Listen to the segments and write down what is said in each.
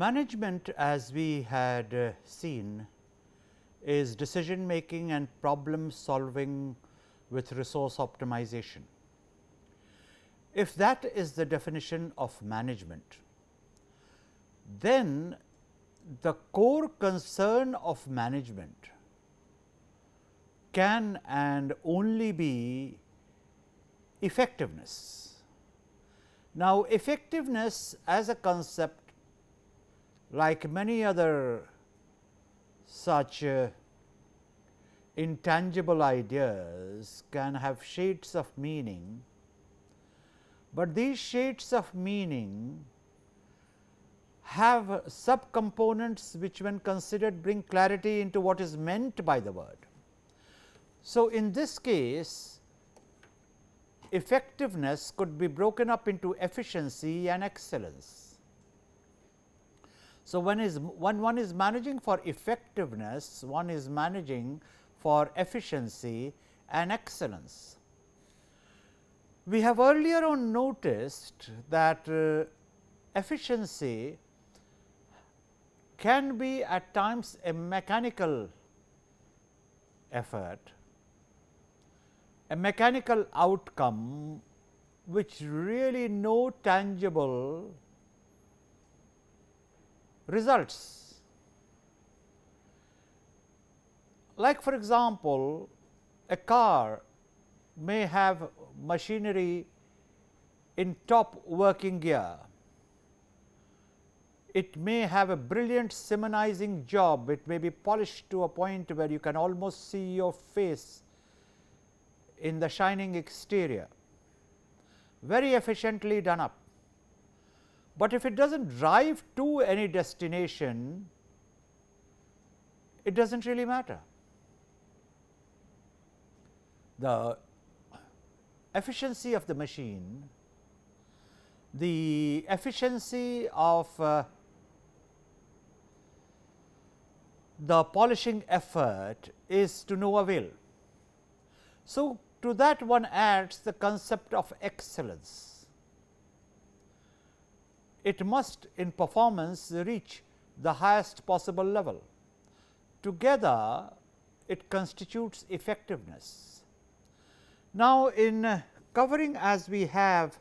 Management, as we had seen, is decision making and problem solving with resource optimization. If that is the definition of management, then the core concern of management can and only be effectiveness. Now, effectiveness as a concept, like many other such intangible ideas, can have shades of meaning, but these shades of meaning have subcomponents which, when considered, bring clarity into what is meant by the word. So, in this case, effectiveness could be broken up into efficiency and excellence. So, when one is managing for effectiveness, one is managing for efficiency and excellence. We have earlier on noticed that efficiency can be at times a mechanical effort, a mechanical outcome which really no tangible results. Like, for example, a car may have machinery in top working gear. It may have a brilliant seminizing job. It may be polished to a point where you can almost see your face in the shining exterior, very efficiently done up. But if it does not drive to any destination, it does not really matter. The efficiency of the machine, the efficiency of the polishing effort is to no avail. So, to that one adds the concept of excellence. It must in performance reach the highest possible level. Together, it constitutes effectiveness. Now, in covering as we have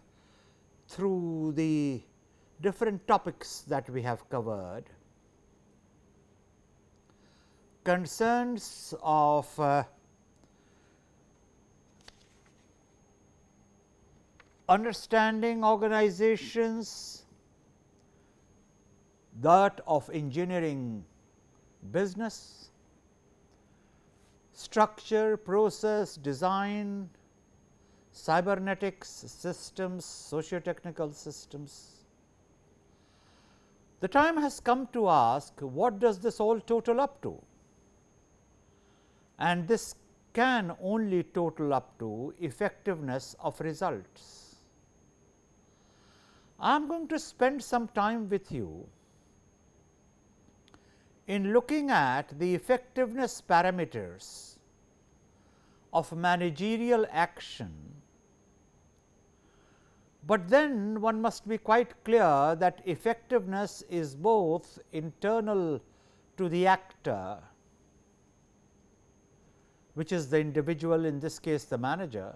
through the different topics that we have covered, concerns of understanding organizations, that of engineering business, structure, process, design, cybernetics systems, socio-technical systems. The time has come to ask, what does this all total up to? And this can only total up to effectiveness of results. I am going to spend some time with you in looking at the effectiveness parameters of managerial action, but then one must be quite clear that effectiveness is both internal to the actor, which is the individual, in this case the manager,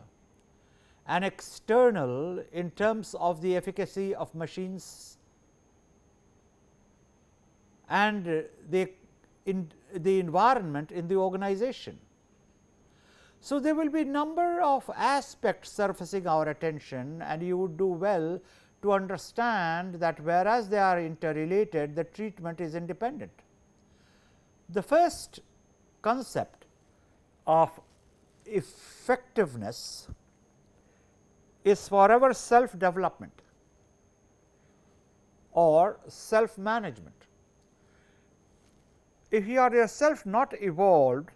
and external in terms of the efficacy of machines and the environment in the organization. So, there will be number of aspects surfacing our attention, and you would do well to understand that whereas they are interrelated, the treatment is independent. The first concept of effectiveness is forever self development or self management. If you are yourself not evolved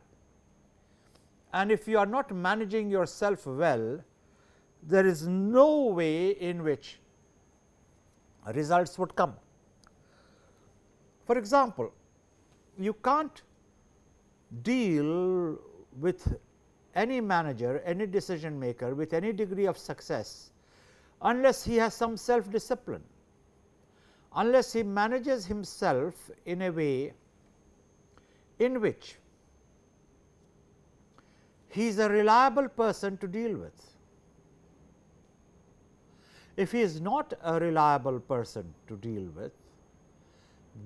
and if you are not managing yourself well, there is no way in which results would come. For example, you can't deal with any manager, any decision maker with any degree of success, unless he has some self discipline, unless he manages himself in a way in which he is a reliable person to deal with. If he is not a reliable person to deal with,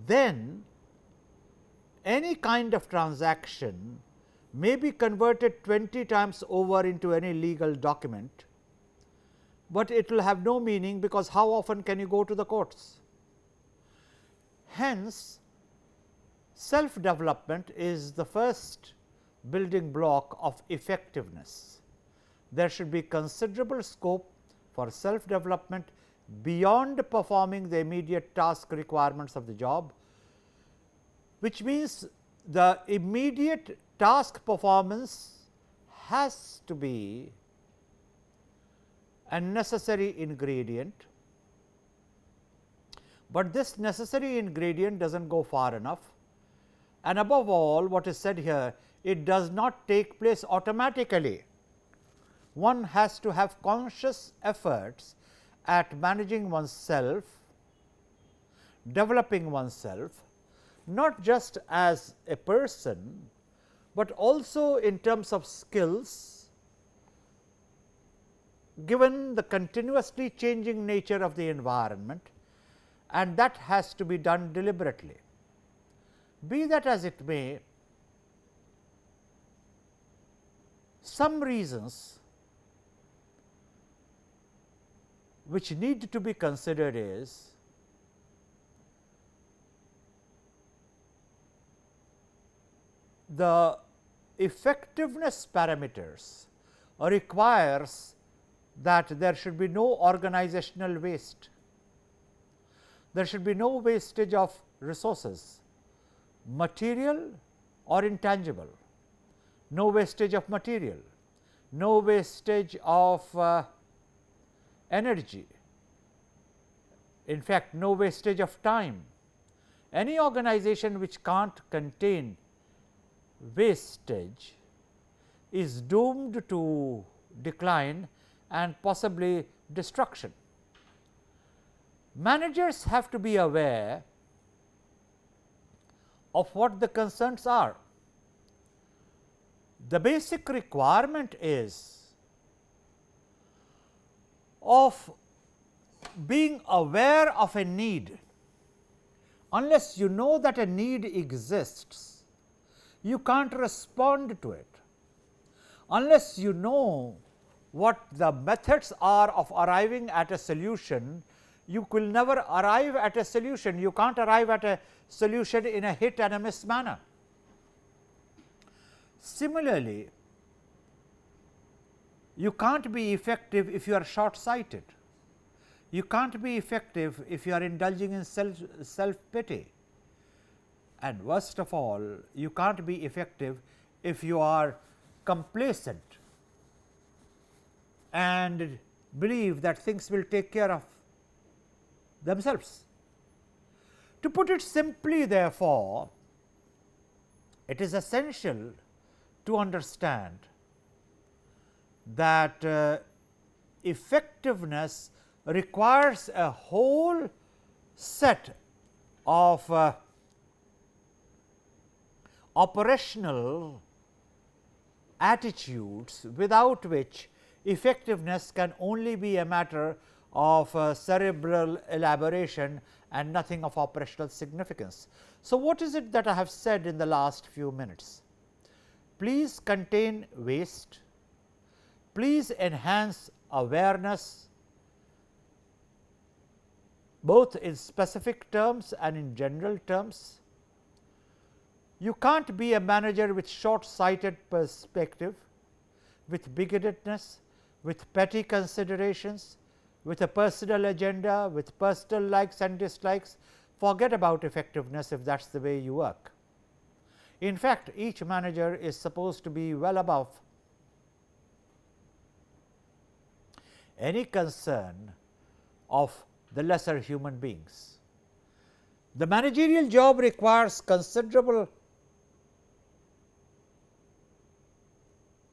then any kind of transaction may be converted 20 times over into any legal document, but it will have no meaning, because how often can you go to the courts? Hence, self development is the first building block of effectiveness. There should be considerable scope for self development beyond performing the immediate task requirements of the job, which means the immediate task performance has to be a necessary ingredient, but this necessary ingredient does not go far enough, and above all, what is said here, it does not take place automatically. One has to have conscious efforts at managing oneself, developing oneself, not just as a person, but also in terms of skills, given the continuously changing nature of the environment, and that has to be done deliberately. Be that as it may, some reasons which need to be considered is the effectiveness parameters requires that there should be no organizational waste. There should be no wastage of resources, material or intangible, no wastage of material, no wastage of energy, in fact, no wastage of time. Any organization which can't contain wastage is doomed to decline and possibly destruction. Managers have to be aware of what the concerns are. The basic requirement is of being aware of a need. Unless you know that a need exists, you can't respond to it. Unless you know what the methods are of arriving at a solution, you will never arrive at a solution. You can't arrive at a solution in a hit and a miss manner. Similarly, you can't be effective if you are short sighted. You can't be effective if you are indulging in self pity, and worst of all, you can't be effective if you are complacent and believe that things will take care of themselves. To put it simply, therefore, it is essential to understand that effectiveness requires a whole set of operational attitudes, without which effectiveness can only be a matter of cerebral elaboration and nothing of operational significance. So, what is it that I have said in the last few minutes? Please contain waste, please enhance awareness, both in specific terms and in general terms. You can't be a manager with short sighted perspective, with bigotedness, with petty considerations, with a personal agenda, with personal likes and dislikes. Forget about effectiveness if that is the way you work. In fact, each manager is supposed to be well above any concern of the lesser human beings. The managerial job requires considerable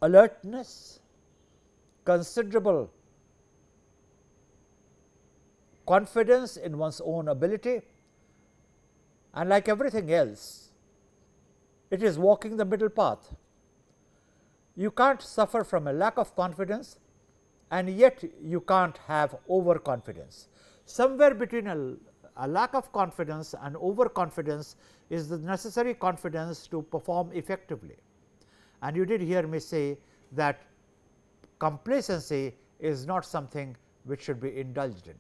alertness, considerable confidence in one's own ability, and like everything else, it is walking the middle path. You can't suffer from a lack of confidence, and yet you can't have overconfidence. Somewhere between a lack of confidence and overconfidence is the necessary confidence to perform effectively. And you did hear me say that complacency is not something which should be indulged in.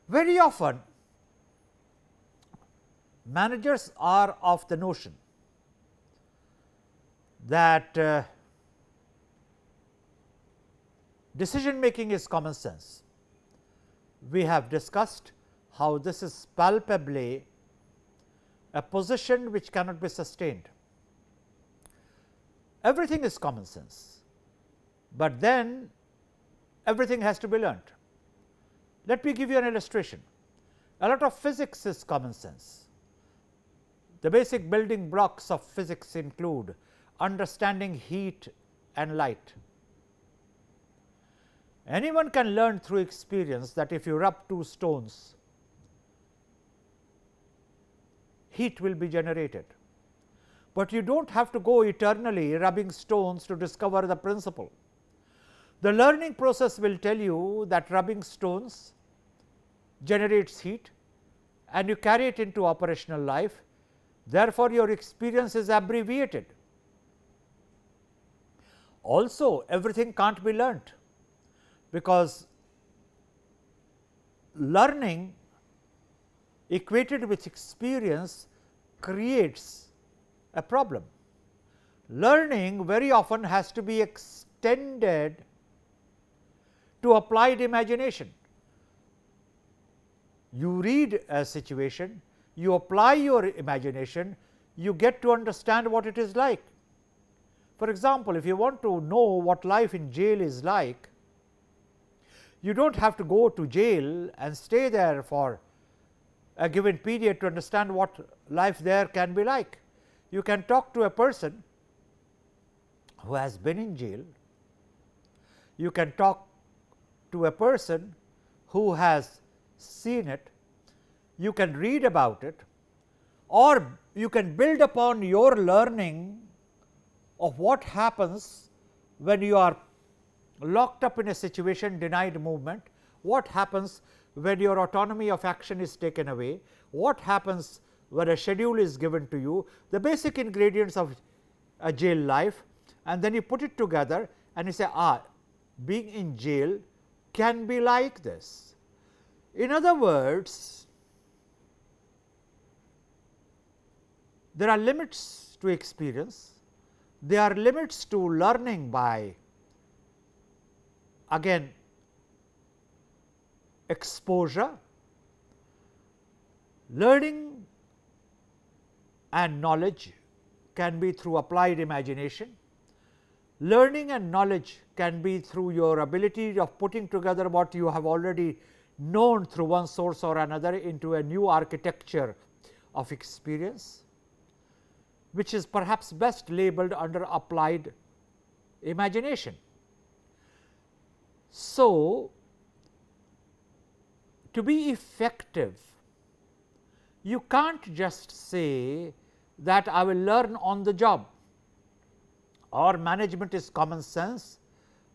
Very often, managers are of the notion that decision making is common sense. We have discussed how this is palpably a position which cannot be sustained. Everything is common sense, but then everything has to be learnt. Let me give you an illustration. A lot of physics is common sense. The basic building blocks of physics include understanding heat and light. Anyone can learn through experience that if you rub two stones, heat will be generated, but you do not have to go eternally rubbing stones to discover the principle. The learning process will tell you that rubbing stones generates heat and you carry it into operational life. Therefore, your experience is abbreviated. Also, everything can't be learnt, because learning equated with experience creates a problem. Learning very often has to be extended to applied imagination. You read a situation, you apply your imagination, you get to understand what it is like. For example, if you want to know what life in jail is like, you do not have to go to jail and stay there for a given period to understand what life there can be like. You can talk to a person who has been in jail, you can talk to a person who has seen it, you can read about it, or you can build upon your learning of what happens when you are locked up in a situation, denied movement, what happens when your autonomy of action is taken away, what happens when a schedule is given to you, the basic ingredients of a jail life, and then you put it together and you say, being in jail can be like this. In other words, there are limits to experience, there are limits to learning by again exposure. Learning and knowledge can be through applied imagination. Learning and knowledge can be through your ability of putting together what you have already known through one source or another into a new architecture of experience, which is perhaps best labeled under applied imagination. So, to be effective, you can't just say that I will learn on the job, or management is common sense,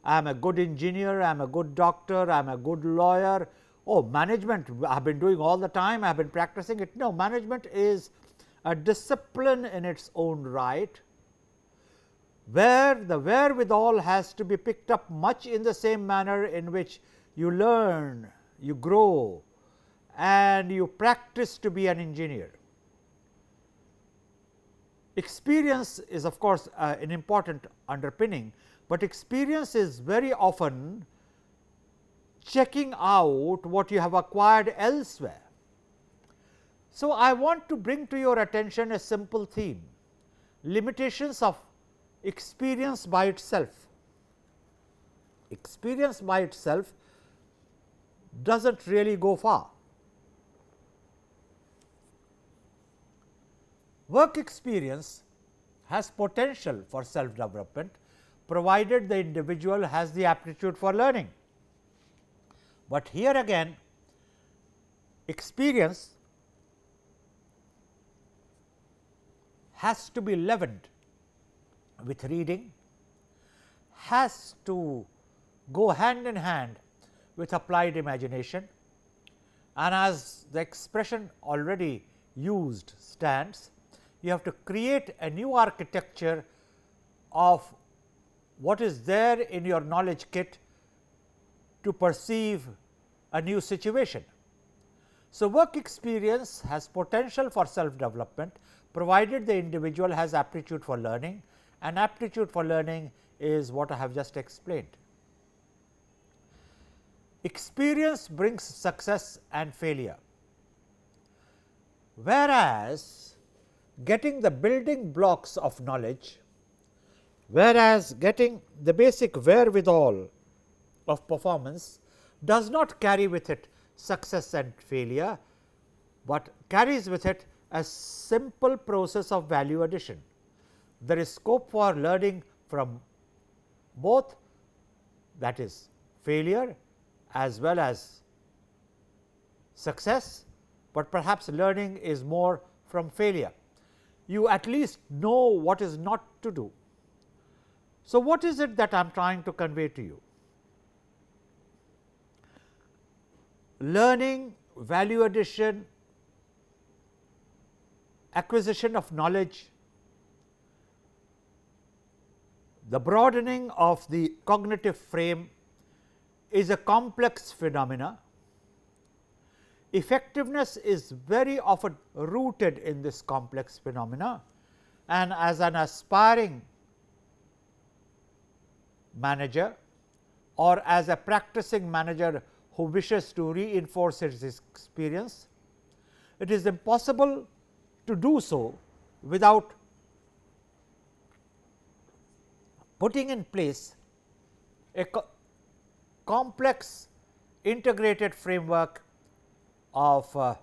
I am a good engineer, I am a good doctor, I am a good lawyer. Oh, management I have been doing all the time, I have been practicing it. No, management is a discipline in its own right, where the wherewithal has to be picked up much in the same manner in which you learn, you grow and you practice to be an engineer. Experience is of course an important underpinning, but experience is very often checking out what you have acquired elsewhere. So, I want to bring to your attention a simple theme: limitations of experience by itself. Experience by itself does not really go far. Work experience has potential for self development, provided the individual has the aptitude for learning. But here again experience has to be leavened with reading, has to go hand in hand with applied imagination, and as the expression already used stands, you have to create a new architecture of what is there in your knowledge kit to perceive a new situation. So, work experience has potential for self development, provided the individual has aptitude for learning, and aptitude for learning is what I have just explained. Experience brings success and failure, whereas getting the building blocks of knowledge, whereas getting the basic wherewithal of performance does not carry with it success and failure, but carries with it a simple process of value addition. There is scope for learning from both, that is failure as well as success, but perhaps learning is more from failure. You at least know what is not to do. So, what is it that I am trying to convey to you? Learning, value addition, acquisition of knowledge, the broadening of the cognitive frame is a complex phenomena. Effectiveness is very often rooted in this complex phenomena, and as an aspiring manager or as a practicing manager who wishes to reinforce his experience, it is impossible to do so without putting in place a complex integrated framework of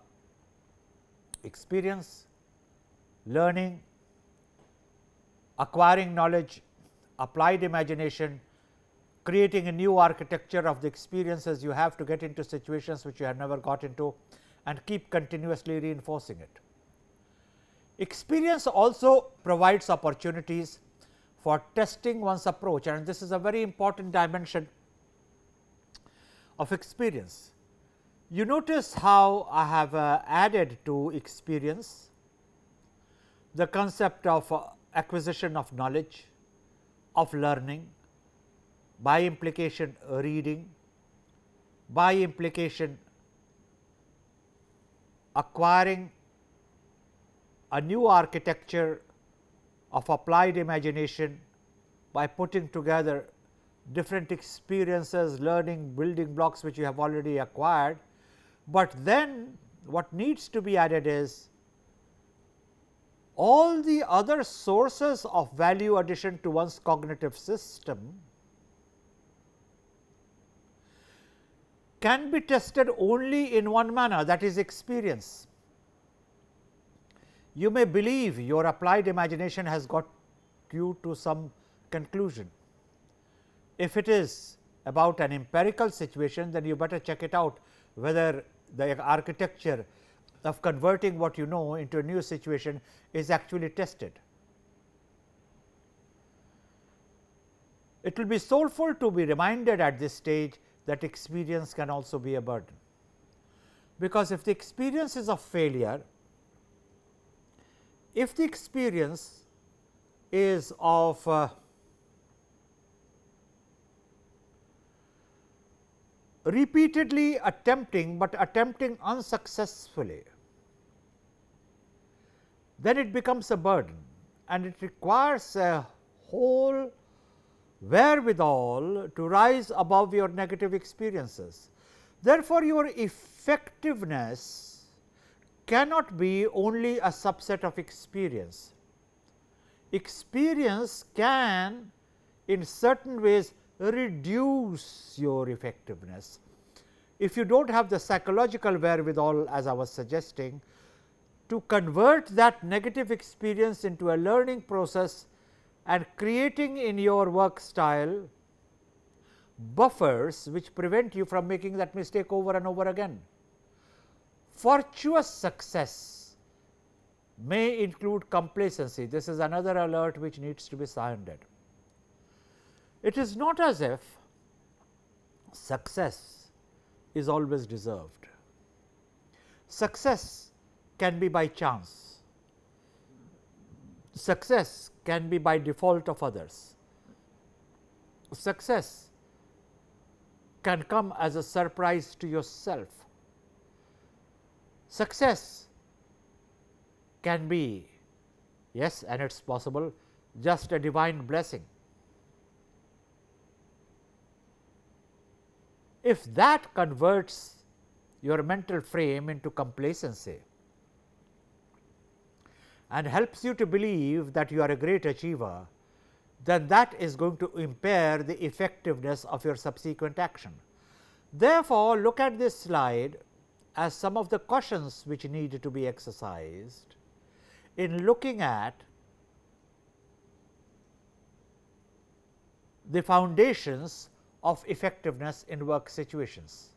experience, learning, acquiring knowledge, applied imagination, creating a new architecture of the experiences you have to get into situations which you have never got into, and keep continuously reinforcing it. Experience also provides opportunities for testing one's approach, and this is a very important dimension of experience. You notice how I have added to experience the concept of acquisition of knowledge, of learning, by implication reading, by implication acquiring a new architecture of applied imagination by putting together different experiences, learning, building blocks which you have already acquired. But then what needs to be added is all the other sources of value addition to one's cognitive system can be tested only in one manner, that is experience. You may believe your applied imagination has got you to some conclusion. If it is about an empirical situation, then you better check it out whether the architecture of converting what you know into a new situation is actually tested. It will be soulful to be reminded at this stage that experience can also be a burden, because if the experience is of failure, if the experience is of repeatedly attempting, but attempting unsuccessfully, then it becomes a burden, and it requires a whole wherewithal to rise above your negative experiences. Therefore, your effectiveness cannot be only a subset of experience. Experience can in certain ways reduce your effectiveness. If you do not have the psychological wherewithal, as I was suggesting, to convert that negative experience into a learning process and creating in your work style buffers which prevent you from making that mistake over and over again. Fortuitous success may include complacency. This is another alert which needs to be sounded. It is not as if success is always deserved. Success can be by chance. Success can be by default of others. Success can come as a surprise to yourself. Success can be, yes, and it is possible, just a divine blessing. If that converts your mental frame into complacency and helps you to believe that you are a great achiever, then that is going to impair the effectiveness of your subsequent action. Therefore, look at this slide as some of the cautions which need to be exercised in looking at the foundations of effectiveness in work situations.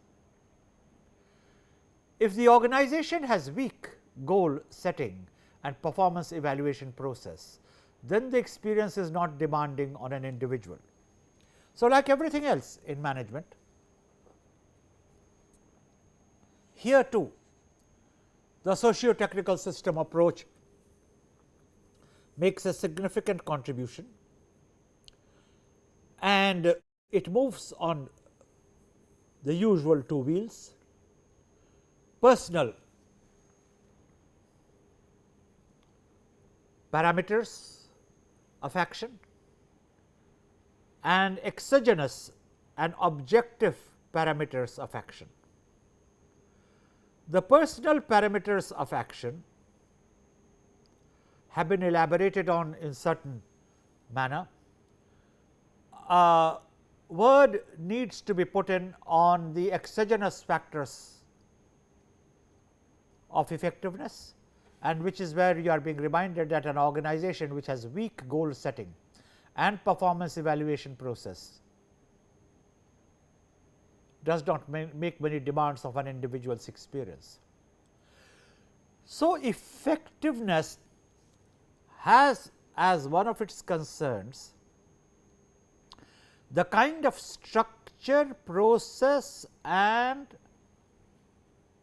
If the organization has weak goal setting and performance evaluation process, then the experience is not demanding on an individual. So, like everything else in management, here too the socio-technical system approach makes a significant contribution, and it moves on the usual two wheels: personal parameters of action and exogenous and objective parameters of action. The personal parameters of action have been elaborated on in certain manner. A word needs to be put in on the exogenous factors of effectiveness, and which is where you are being reminded that an organization which has weak goal setting and performance evaluation process does not make many demands of an individual's experience. So, effectiveness has as one of its concerns the kind of structure, process and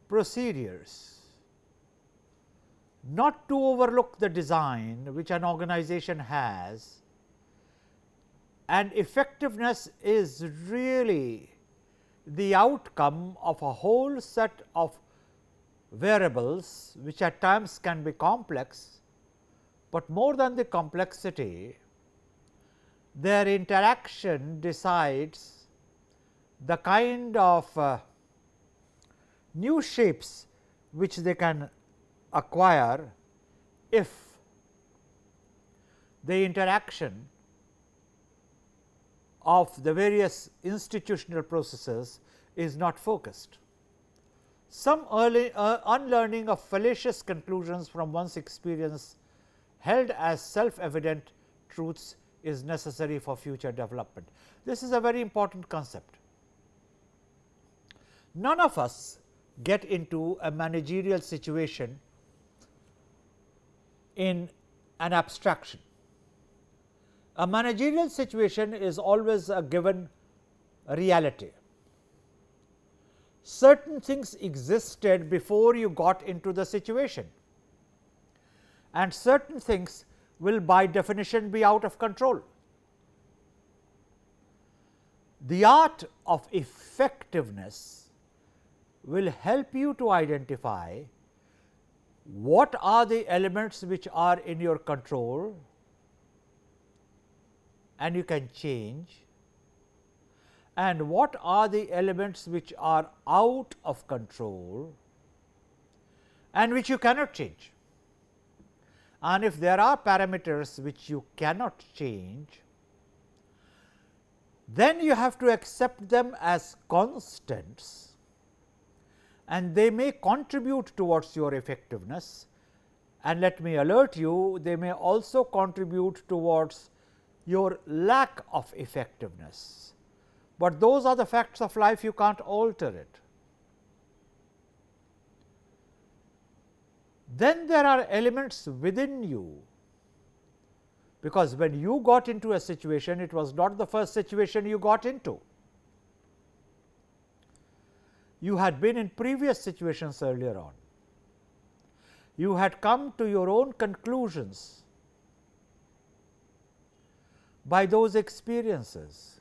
procedures, not to overlook the design which an organization has, and effectiveness is really the outcome of a whole set of variables which at times can be complex, but more than the complexity, their interaction decides the kind of new shapes which they can acquire if the interaction of the various institutional processes is not focused. Some early unlearning of fallacious conclusions from one's experience held as self-evident truths is necessary for future development. This is a very important concept. None of us get into a managerial situation in an abstraction. A managerial situation is always a given reality. Certain things existed before you got into the situation, and certain things will by definition be out of control. The art of effectiveness will help you to identify what are the elements which are in your control and you can change, and what are the elements which are out of control and which you cannot change. And if there are parameters which you cannot change, then you have to accept them as constants, and they may contribute towards your effectiveness, and let me alert you, they may also contribute towards your lack of effectiveness. but those are the facts of life, you can't alter it. Then there are elements within you, because when you got into a situation, it was not the first situation you got into. You had been in previous situations earlier on. You had come to your own conclusions by those experiences,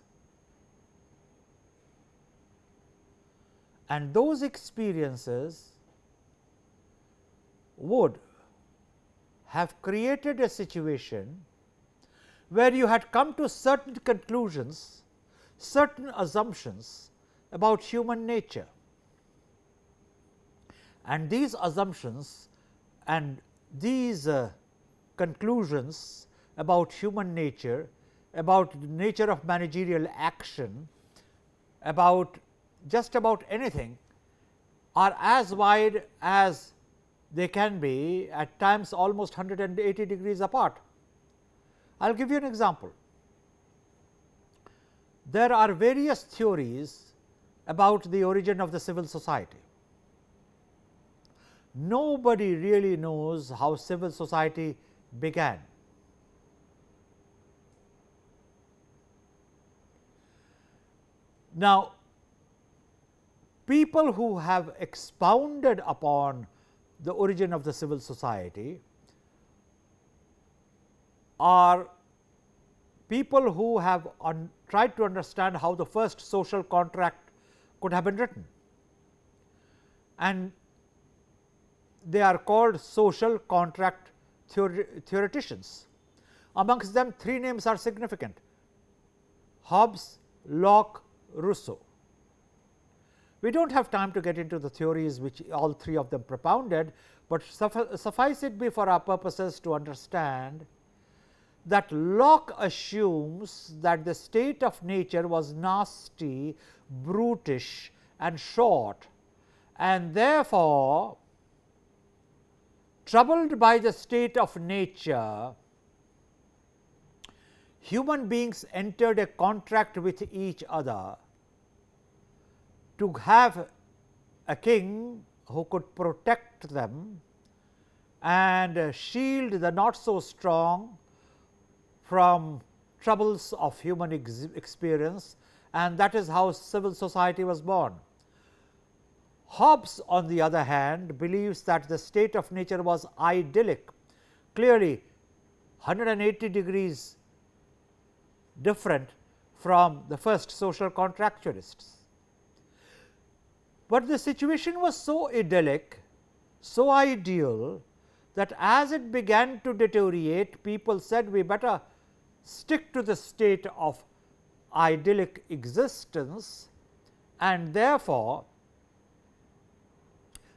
and those experiences would have created a situation where you had come to certain conclusions, certain assumptions about human nature. And these assumptions and these conclusions about human nature, about the nature of managerial action, about just about anything, are as wide as they can be, at times almost 180 degrees apart. I will give you an example. There are various theories about the origin of the civil society. Nobody really knows how civil society began. Now, people who have expounded upon the origin of the civil society are people who have tried to understand how the first social contract could have been written, and they are called social contract theoreticians. Amongst them, three names are significant: Hobbes, Locke, Rousseau. We do not have time to get into the theories which all three of them propounded, but suffice it be for our purposes to understand that Locke assumes that the state of nature was nasty, brutish and short, and therefore, troubled by the state of nature, human beings entered a contract with each other to have a king who could protect them and shield the not so strong from troubles of human experience, and that is how civil society was born. Hobbes, on the other hand, believes that the state of nature was idyllic, clearly 180 degrees different from the first social contractualists. But the situation was so idyllic, so ideal, that as it began to deteriorate, people said we better stick to the state of idyllic existence, and therefore,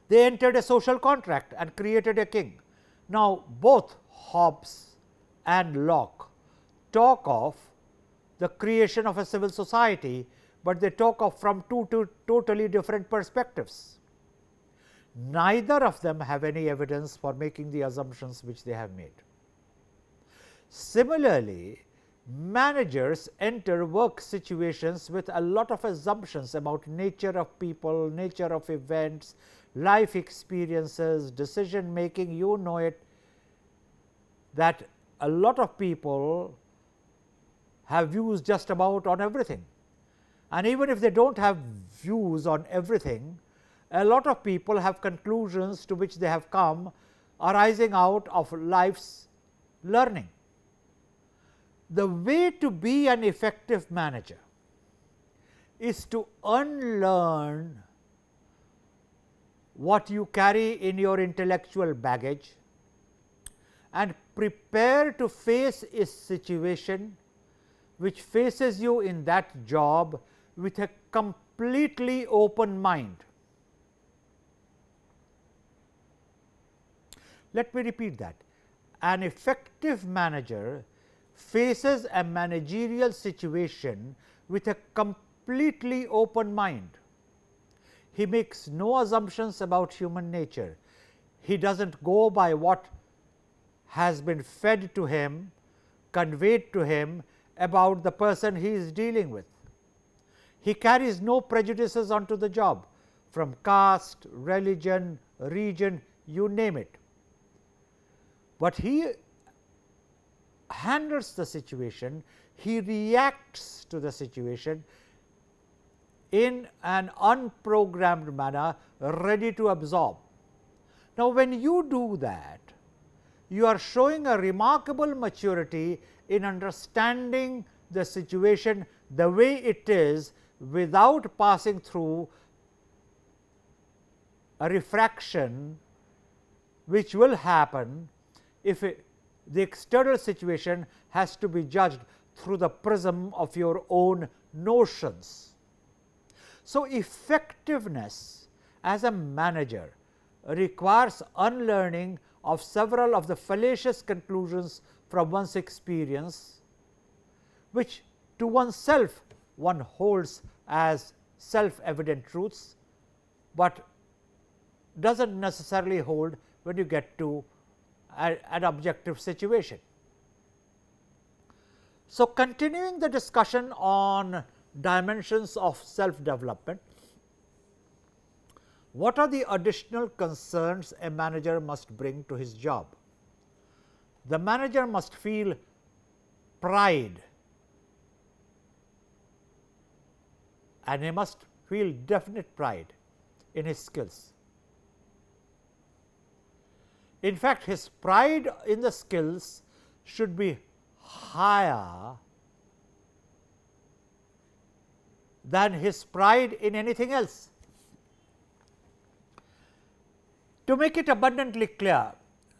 they entered a social contract and created a king. Now, both Hobbes and Locke talk of the creation of a civil society, but they talk of from two totally different perspectives. Neither of them have any evidence for making the assumptions which they have made. Similarly, managers enter work situations with a lot of assumptions about nature of people, nature of events, life experiences, decision making. You know it, that a lot of people have views just about on everything, and even if they do not have views on everything, a lot of people have conclusions to which they have come arising out of life's learning. The way to be an effective manager is to unlearn what you carry in your intellectual baggage and prepare to face a situation which faces you in that job with a completely open mind. Let me repeat that. An effective manager faces a managerial situation with a completely open mind. He makes no assumptions about human nature. He does not go by what has been fed to him, conveyed to him about the person he is dealing with. He carries no prejudices onto the job, from caste, religion, region, you name it. But he handles the situation, he reacts to the situation in an unprogrammed manner, ready to absorb. Now, when you do that, you are showing a remarkable maturity in understanding the situation the way it is, without passing through a refraction which will happen if the external situation has to be judged through the prism of your own notions. So, effectiveness as a manager requires unlearning of several of the fallacious conclusions from one's experience, which to oneself one holds as self-evident truths, but does not necessarily hold when you get to an objective situation. So, continuing the discussion on dimensions of self-development, what are the additional concerns a manager must bring to his job? The manager must feel pride, and he must feel definite pride in his skills. In fact, his pride in the skills should be higher than his pride in anything else. To make it abundantly clear,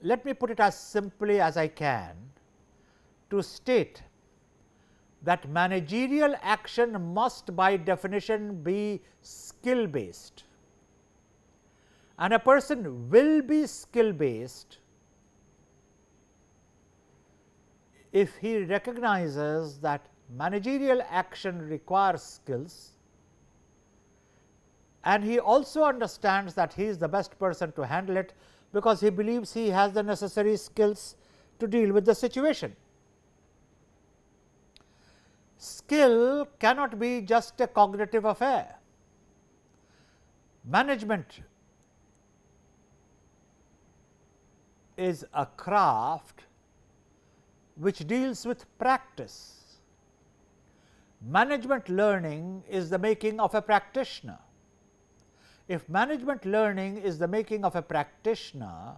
let me put it as simply as I can to state that managerial action must by definition be skill based, and a person will be skill based if he recognizes that managerial action requires skills, and he also understands that he is the best person to handle it, because he believes he has the necessary skills to deal with the situation. Skill cannot be just a cognitive affair. Management is a craft which deals with practice. Management learning is the making of a practitioner. If management learning is the making of a practitioner,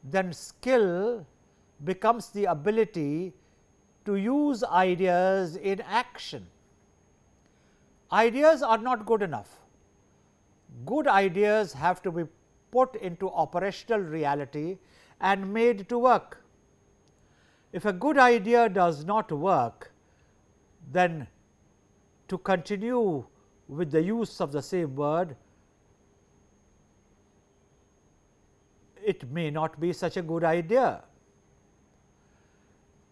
then skill becomes the ability to use ideas in action. Ideas are not good enough. Good ideas have to be put into operational reality and made to work. If a good idea does not work, then to continue with the use of the same word, it may not be such a good idea.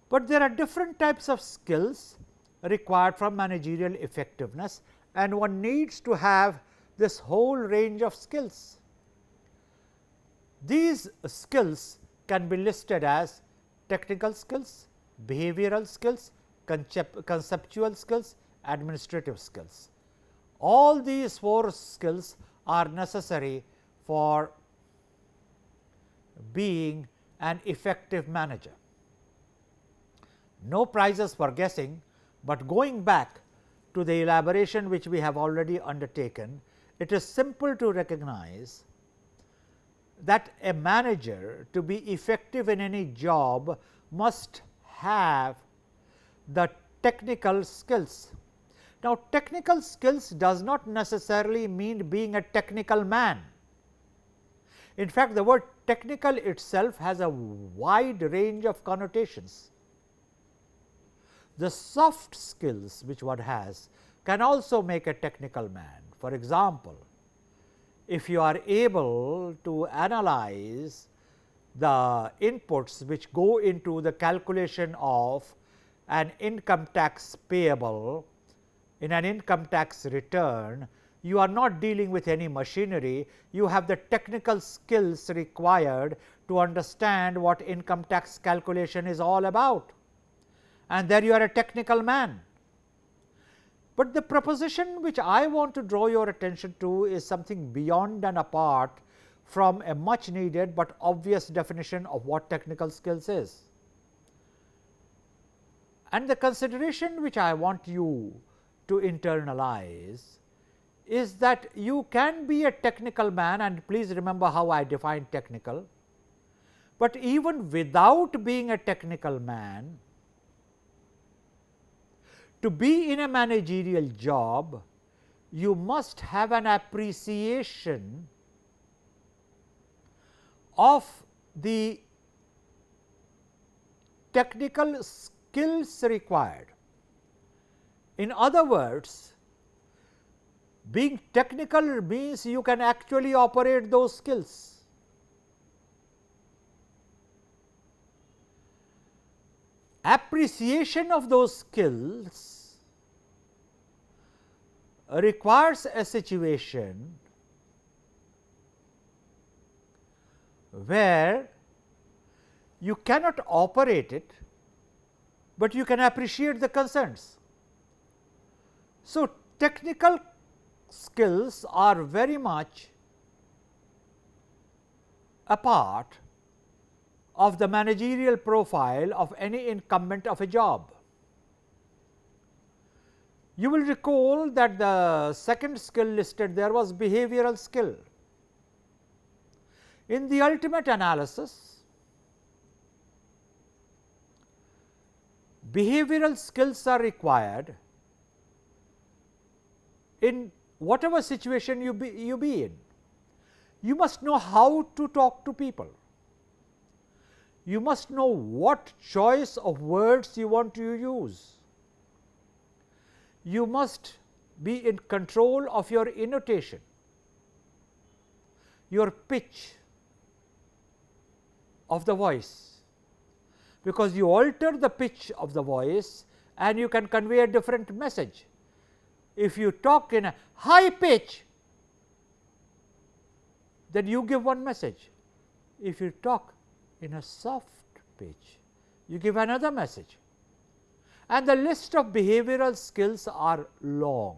But there are different types of skills required for managerial effectiveness, and one needs to have this whole range of skills. These skills can be listed as technical skills, behavioral skills, conceptual skills, administrative skills. All these 4 skills are necessary for being an effective manager. No prizes for guessing, but going back to the elaboration which we have already undertaken, it is simple to recognize that a manager, to be effective in any job, must have the technical skills. Now, technical skills does not necessarily mean being a technical man. In fact, the word technical itself has a wide range of connotations. The soft skills which one has can also make a technical man. For example, if you are able to analyze the inputs which go into the calculation of an income tax payable in an income tax return, you are not dealing with any machinery, you have the technical skills required to understand what income tax calculation is all about, and there you are a technical man. But the proposition which I want to draw your attention to is something beyond and apart from a much needed, but obvious definition of what technical skills is. And the consideration which I want you to internalize is that you can be a technical man, and please remember how I define technical, but even without being a technical man, to be in a managerial job, you must have an appreciation of the technical skills required. In other words, being technical means you can actually operate those skills. Appreciation of those skills requires a situation where you cannot operate it, but you can appreciate the concerns. So, technical skills are very much a part of the managerial profile of any incumbent of a job. You will recall that the second skill listed there was behavioral skill. In the ultimate analysis, behavioral skills are required in whatever situation you be in. You must know how to talk to people. You must know what choice of words you want to use. You must be in control of your intonation, your pitch of the voice, because you alter the pitch of the voice and you can convey a different message. If you talk in a high pitch, then you give one message. If you talk in a soft pitch, you give another message, and the list of behavioral skills are long.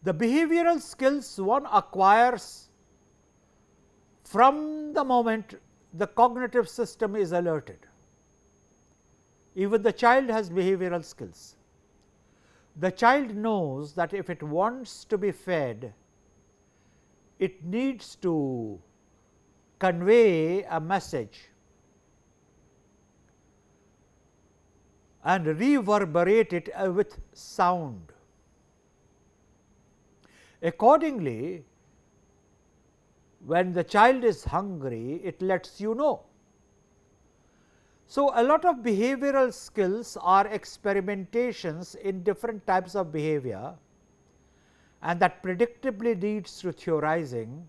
The behavioral skills one acquires from the moment the cognitive system is alerted. Even the child has behavioral skills. The child knows that if it wants to be fed, it needs to convey a message and reverberate it with sound. Accordingly, when the child is hungry, it lets you know. So, a lot of behavioral skills are experimentations in different types of behavior, and that predictably leads to theorizing.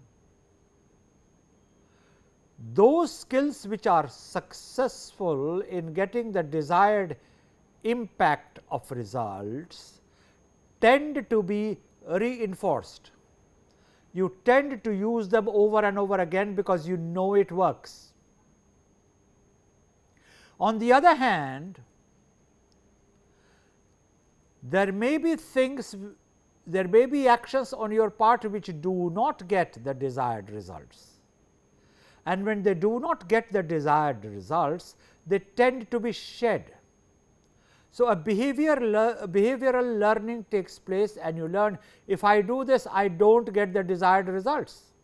Those skills which are successful in getting the desired impact of results tend to be reinforced. You tend to use them over and over again because you know it works. On the other hand, there may be things, there may be actions on your part which do not get the desired results, and when they do not get the desired results, they tend to be shed. So, a behavioral learning takes place, and you learn, if I do this, I do not get the desired results.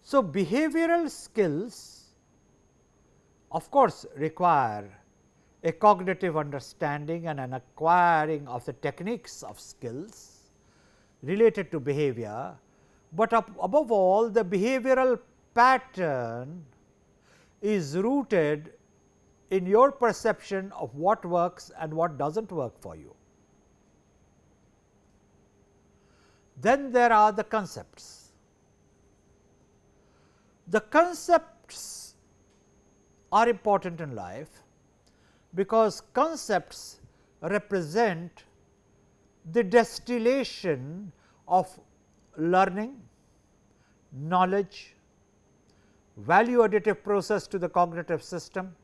So, behavioral skills of course require a cognitive understanding and an acquiring of the techniques of skills related to behavior, but above all the behavioral pattern is rooted in your perception of what works and what does not work for you. Then there are the concepts. The concepts are important in life because concepts represent the distillation of learning, knowledge, value additive process to the cognitive system,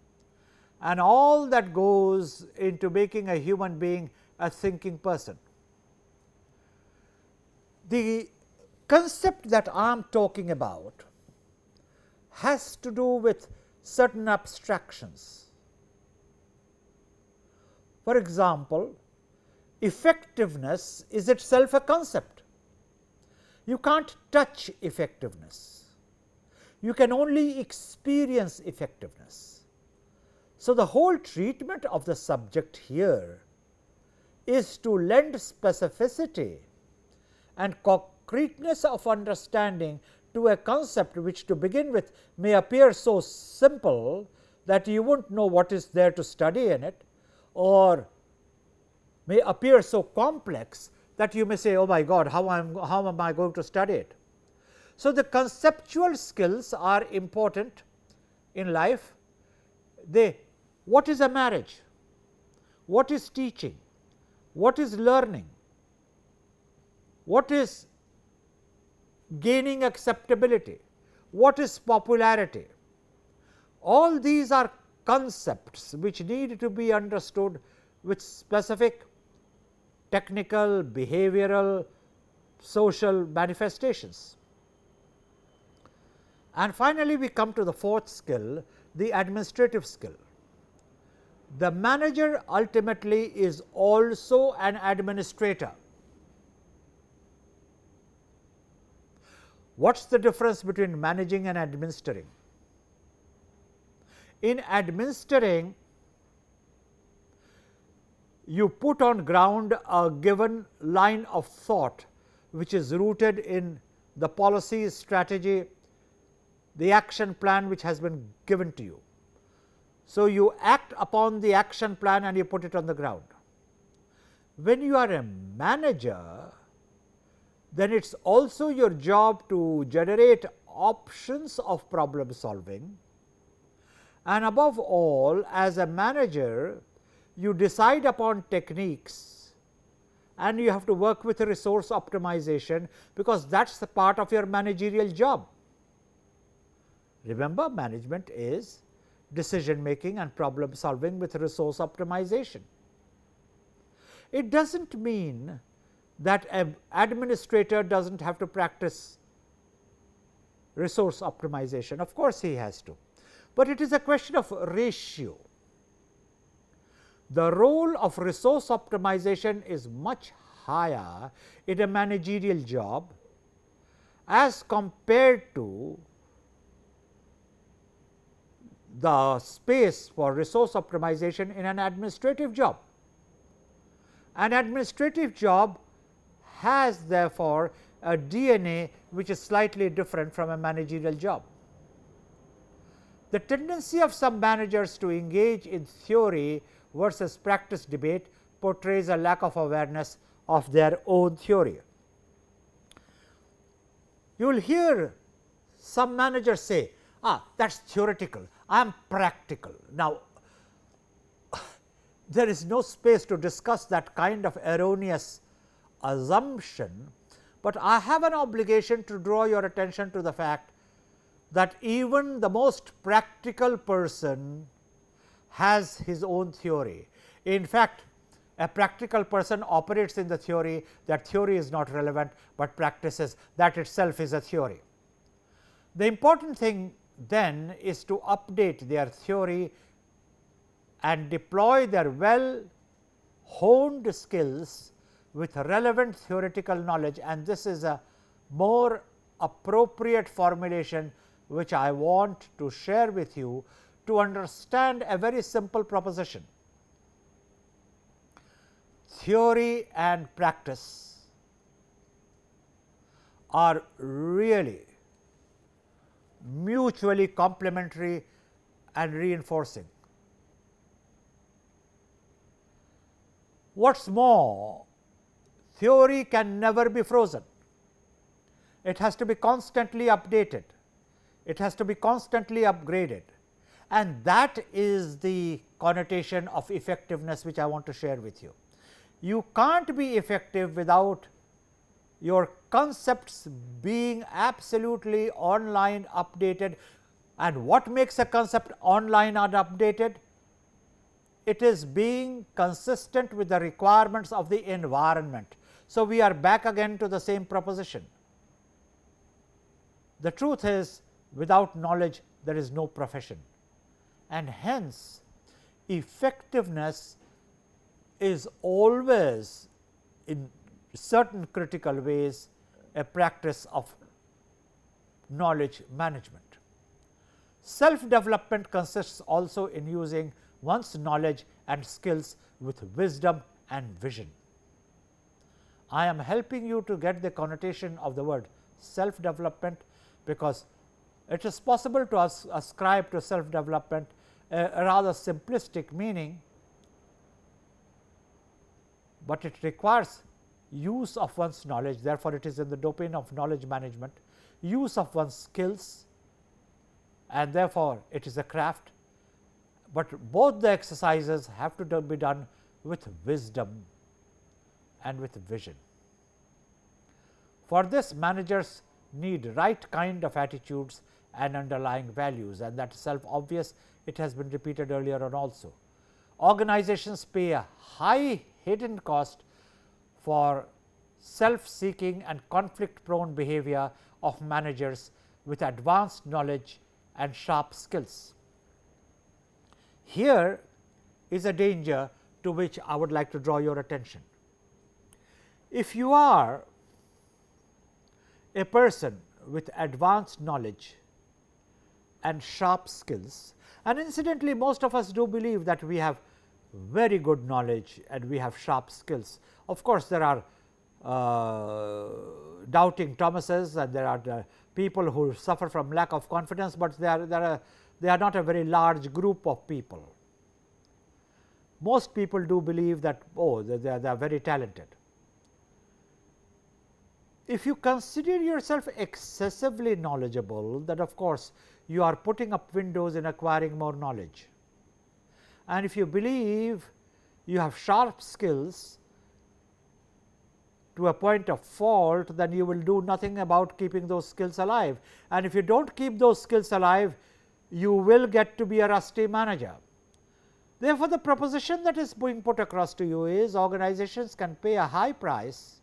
and all that goes into making a human being a thinking person. The concept that I am talking about has to do with certain abstractions. For example, effectiveness is itself a concept. You can't touch effectiveness. You can only experience effectiveness. So, the whole treatment of the subject here is to lend specificity and concreteness of understanding to a concept which, to begin with, may appear so simple that you would not know what is there to study in it, or may appear so complex that you may say, oh my God, how am I going to study it? So, the conceptual skills are important in life. What is a marriage? What is teaching? What is learning? What is gaining acceptability? What is popularity? All these are concepts which need to be understood with specific technical, behavioral, social manifestations. And finally, we come to the fourth skill, the administrative skill. The manager ultimately is also an administrator. What is the difference between managing and administering? In administering, you put on ground a given line of thought, which is rooted in the policy, strategy, the action plan which has been given to you. So, you act upon the action plan and you put it on the ground. When you are a manager, then it is also your job to generate options of problem solving, and above all, as a manager, you decide upon techniques and you have to work with resource optimization, because that is the part of your managerial job. Remember, management is decision making and problem solving with resource optimization. It does not mean that an administrator does not have to practice resource optimization. Of course, he has to, but it is a question of ratio. The role of resource optimization is much higher in a managerial job as compared to the space for resource optimization in an administrative job. An administrative job has therefore a DNA which is slightly different from a managerial job. The tendency of some managers to engage in theory versus practice debate portrays a lack of awareness of their own theory. You will hear some managers say, that is theoretical, I am practical. Now, there is no space to discuss that kind of erroneous assumption, but I have an obligation to draw your attention to the fact that even the most practical person has his own theory. In fact, a practical person operates in the theory that theory is not relevant, but practices that itself is a theory. The important thing then is to update their theory and deploy their well honed skills with relevant theoretical knowledge, and this is a more appropriate formulation which I want to share with you to understand a very simple proposition. Theory and practice are really mutually complementary and reinforcing. What is more, theory can never be frozen. It has to be constantly updated. It has to be constantly upgraded, and that is the connotation of effectiveness which I want to share with you. You can't be effective without your concepts being absolutely online updated. And what makes a concept online and updated? it is being consistent with the requirements of the environment. So, we are back again to the same proposition. The truth is, without knowledge there is no profession, and hence effectiveness is always in certain critical ways a practice of knowledge management. Self development consists also in using one's knowledge and skills with wisdom and vision. I am helping you to get the connotation of the word self development, because it is possible to ascribe to self development a rather simplistic meaning, but it requires use of one's knowledge. Therefore, it is in the domain of knowledge management, use of one's skills, and therefore, it is a craft, but both the exercises have to be done with wisdom and with vision. For this, managers need right kind of attitudes and underlying values, and that is self obvious. It has been repeated earlier on also. Organizations pay a high hidden cost for self seeking and conflict prone behavior of managers with advanced knowledge and sharp skills. Here is a danger to which I would like to draw your attention. If you are a person with advanced knowledge and sharp skills, and incidentally most of us do believe that we have very good knowledge and we have sharp skills. Of course, there are doubting Thomases and there are people who suffer from lack of confidence, but they are not a very large group of people. Most people do believe that they are very talented. If you consider yourself excessively knowledgeable, then of course, you are putting up windows in acquiring more knowledge. And if you believe you have sharp skills to a point of fault, then you will do nothing about keeping those skills alive. And if you do not keep those skills alive, you will get to be a rusty manager. Therefore, the proposition that is being put across to you is organizations can pay a high price,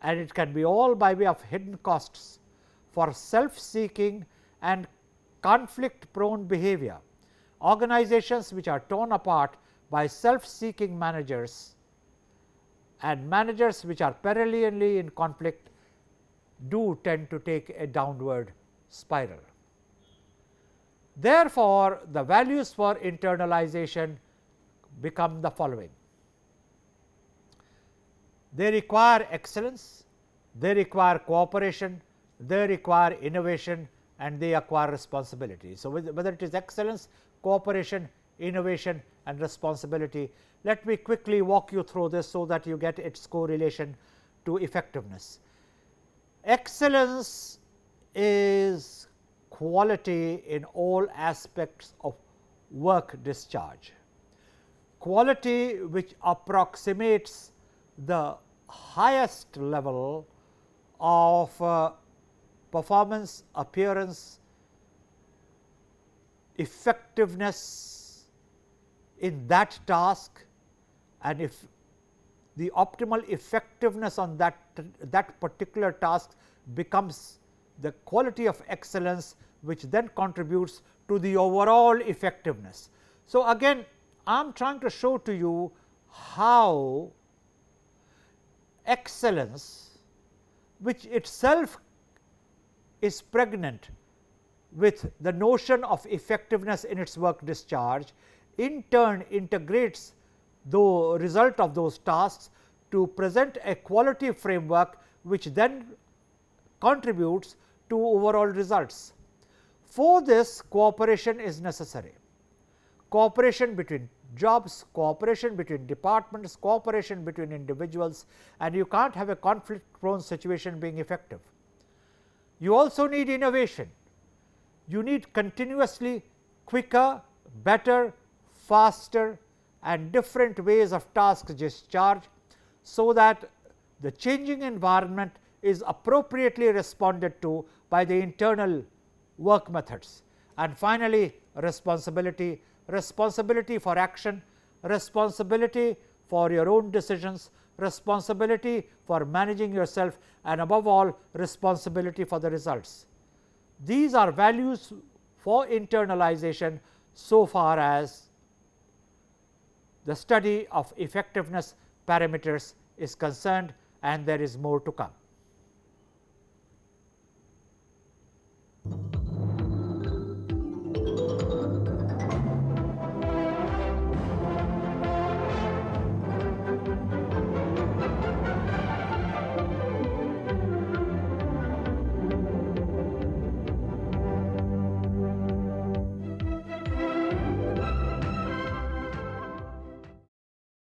and it can be all by way of hidden costs for self seeking and conflict prone behavior. Organizations which are torn apart by self seeking managers and managers which are perennially in conflict do tend to take a downward spiral. Therefore, the values for internalization become the following: they require excellence, they require cooperation, they require innovation, and they acquire responsibility. So, whether it is excellence, cooperation, innovation and responsibility, let me quickly walk you through this so that you get its correlation to effectiveness. Excellence is quality in all aspects of work discharge, quality which approximates the highest level of performance, appearance, effectiveness in that task, and if the optimal effectiveness on that particular task becomes the quality of excellence, which then contributes to the overall effectiveness. So, again I am trying to show to you how excellence, which itself is pregnant with the notion of effectiveness in its work discharge, in turn integrates the result of those tasks to present a quality framework, which then contributes to overall results. For this, cooperation is necessary, cooperation between jobs, cooperation between departments, cooperation between individuals, and you can't have a conflict prone situation being effective. You also need innovation. You need continuously quicker, better, faster and different ways of task discharge, so that the changing environment is appropriately responded to by the internal work methods. And finally, responsibility. responsibility for action, responsibility for your own decisions, responsibility for managing yourself, and above all responsibility for the results. These are values for internalization so far as the study of effectiveness parameters is concerned, and there is more to come.